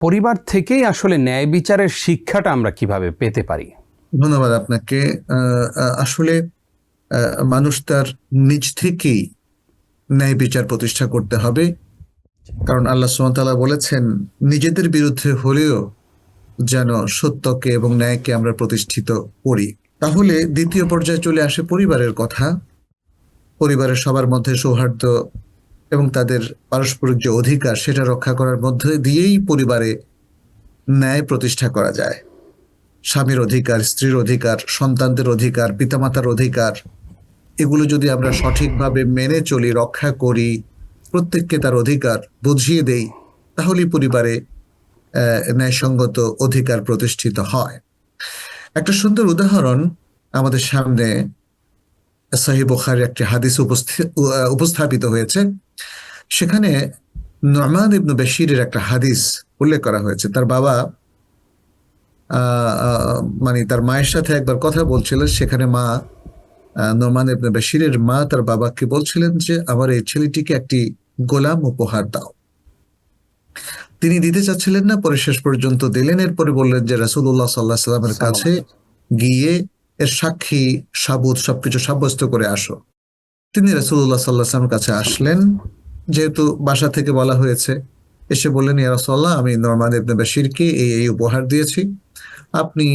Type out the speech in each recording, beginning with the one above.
পরিবার থেকেই আসলে ন্যায় বিচারের শিক্ষাটা আমরা কিভাবে পেতে পারি? ধন্যবাদ আপনাকে। আসলে মানুষ তার নিজ থেকেই ন্যায় বিচার প্রতিষ্ঠা করতে হবে, কারণ আল্লাহ সুবহানাহু ওয়া তাআলা বলেছেন নিজেদের বিরুদ্ধে হলেও যেন সত্যকে এবং ন্যায়কে আমরা প্রতিষ্ঠিত করি। তাহলে দ্বিতীয় পর্যায়ে চলে আসে পরিবারের কথা। পরিবারের সবার মধ্যে সৌহার্দ্য এবং তাদের পারস্পরিক যে অধিকার সেটা রক্ষা করার মধ্যে দিয়েই পরিবারে ন্যায় প্রতিষ্ঠা করা যায়। স্বামীর অধিকার, স্ত্রীর অধিকার, সন্তানদের অধিকার, পিতামাতার অধিকার, এগুলো যদি আমরা সঠিকভাবে মেনে চলি, রক্ষা করি, প্রত্যেককে তার অধিকার বুঝিয়ে দেই, তাহলেই পরিবারে ন্যায়সঙ্গত অধিকার প্রতিষ্ঠিত হয়। একটা সুন্দর উদাহরণ আমাদের সামনে সহিহ বুখারীর একটি হাদিস উপস্থাপিত হয়েছে। সেখানে নু'মান ইবনে বাশীরের একটা হাদিস উল্লেখ করা হয়েছে। তার বাবা মানে তার মায়ের সাথে একবার কথা বলছিল, সেখানে মা নু'মান ইবনে বাশীরের মা তার বাবাকে বলছিলেন যে আমার এই ছেলেটিকে একটি গোলাম উপহার দাও। তিনি দিতে চাচ্ছিলেন না, পরে শেষ পর্যন্ত দিলেন। এরপরে বললেন যে রাসূলুল্লাহ সাল্লাল্লাহু আলাইহি ওয়াসাল্লামের কাছে গিয়ে এর সাক্ষী সাবুত সবকিছু সাব্যস্ত করে আসো। তিনি রাসূলুল্লাহ সাল্লাল্লাহু আলাইহি ওয়াসাল্লামের কাছে আসলেন, যেহেতু বাসা থেকে বলা হয়েছে। এসে বললেন, ইয়া রাসূলুল্লাহ, আমি নু'মান ইবনে বাশীরকে এই উপহার দিয়েছি, আপনি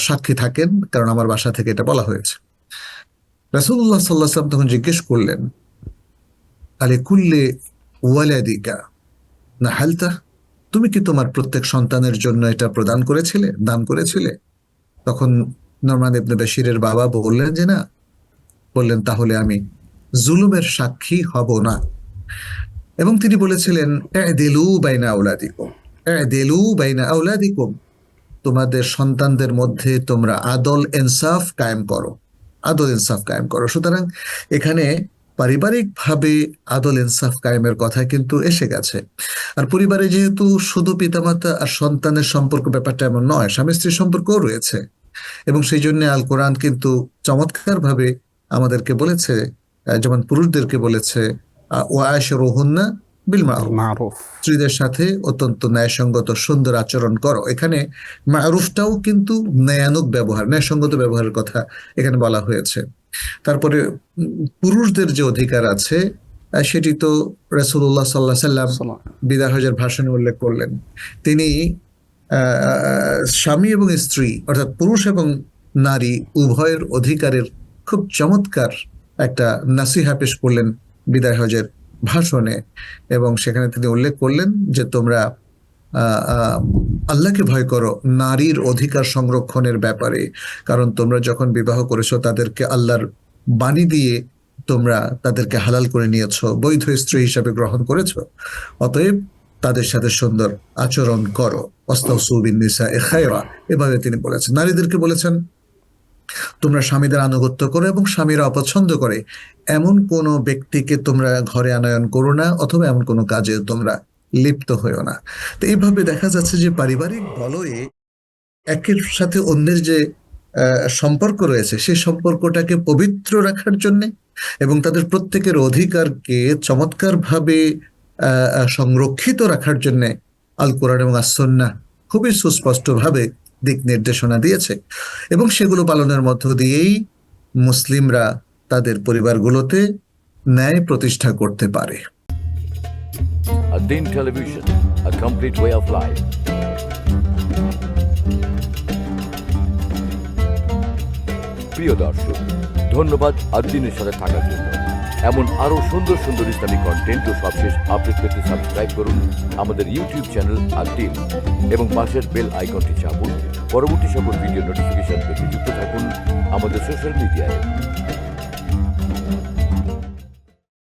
সাক্ষী থাকেন, কারণ আমার বাসা থেকে এটা বলা হয়েছে। রাসূলুল্লাহ সাল্লাল্লাহু আলাইহি ওয়াসাল্লাম তখন জিজ্ঞেস করলেন, আলিকুল্লি ওয়ালাদিকা নাহালতা, তুমি কি তোমার প্রত্যেক সন্তানের জন্য এটা প্রদান করেছিলে, দান করেছিলে? তখন নু'মান ইবনে বাশীরের বাবা বললেন যে না। বললেন, তাহলে আমি জুলুমের সাক্ষী হব না। এবং তিনি বলেছিলেন, ইদিলু বাইনা আওলাদিকুম, ইদিলু বাইনা আওলাদিকুম, তোমাদের সন্তানদের মধ্যে তোমরা আদল ইনসাফ কায়েম করো, আদল ইনসাফ কায়েম করো। সুতরাং এখানে পারিবারিকভাবে আদল ইনসাফ কায়েমের কথা কিন্তু এসে গেছে। আর পরিবারে যেহেতু শুধু পিতামাতা আর সন্তানের সম্পর্ক ব্যাপারটা এমন নয়, স্বামী স্ত্রীর সম্পর্কও রয়েছে। এবং সেই জন্য আল কোরআন কিন্তু চমৎকারভাবে আমাদেরকে বলেছে, যেমন পুরুষদেরকে বলেছে ওয়াশিরুহুন্না বিল মারুফ, স্ত্রীদের সাথে অত্যন্ত ন্যায়সঙ্গত সুন্দর আচরণ করো। এখানে মারুফটাও কিন্তু ন্যায়ানুগ ব্যবহার, ন্যায়সঙ্গত ব্যবহারের কথা এখানে বলা হয়েছে। তারপরে পুরুষদের যে অধিকার আছে সেটি তো রাসূলুল্লাহ সাল্লাল্লাহু আলাইহি ওয়াসাল্লাম বিদায় হজের ভাষণে উল্লেখ করলেন। তিনি স্বামী এবং স্ত্রী অর্থাৎ পুরুষ এবং নারী উভয়ের অধিকারের খুব চমৎকার একটা নাসিহা পেশ করলেন বিদায় হজের ভাষণে। এবং সেখানে তিনি উল্লেখ করলেন যে তোমরা আল্লাহকে ভয় করো নারীর অধিকার সংরক্ষণের ব্যাপারে, কারণ তোমরা যখন বিবাহ করেছো তাদেরকে আল্লাহর বাণী দিয়ে তোমরা তাদেরকে হালাল করে নিয়েছো, বৈধ স্ত্রী হিসাবে গ্রহণ করেছো। অতএব তাদের সাথে সুন্দর আচরণ করো, ওয়াস্তাউসু বিন-নিসাই খায়রা, এভাবে তিনি বলেছেন। নারীদেরকে বলেছেন তোমরা স্বামীদের আনুগত্য করো এবং স্বামীরা অপছন্দ করে এমন কোনো ব্যক্তিকে তোমরা ঘরে আনয়ন করো না, অথবা এমন কোনো কাজে তোমরা লিপ্ত হইও না। তো এইভাবে দেখা যাচ্ছে যে পারিবারিক বলয়ে একের সাথে অন্যের যে সম্পর্ক রয়েছে সেই সম্পর্কটাকে পবিত্র রাখার জন্য এবং তাদের প্রত্যেকের অধিকারকে চমৎকারভাবে সংরক্ষিত রাখার জন্য আল কোরআন এবং আস-সুন্নাহ খুবই সুস্পষ্টভাবে দিক নির্দেশনা দিয়েছে। এবং সেগুলো পালনের মধ্য দিয়েই মুসলিমরা তাদের পরিবারগুলোতে ন্যায় প্রতিষ্ঠা করতে পারে। Ad-Din Television, a complete way of life. প্রিয় দর্শক, ধন্যবাদ ad-Din-এর সাথে থাকার জন্য। এমন আরো সুন্দর সুন্দর ইসলামিক কন্টেন্ট ও সবশেষ আপডেট পেতে সাবস্ক্রাইব করুন আমাদের ইউটিউব চ্যানেল ad-Din এবং পাশের বেল আইকনটি চাপুন। পরবর্তী সকল ভিডিও নোটিফিকেশন পেতে যুক্ত থাকুন আমাদের সোশ্যাল মিডিয়ায়।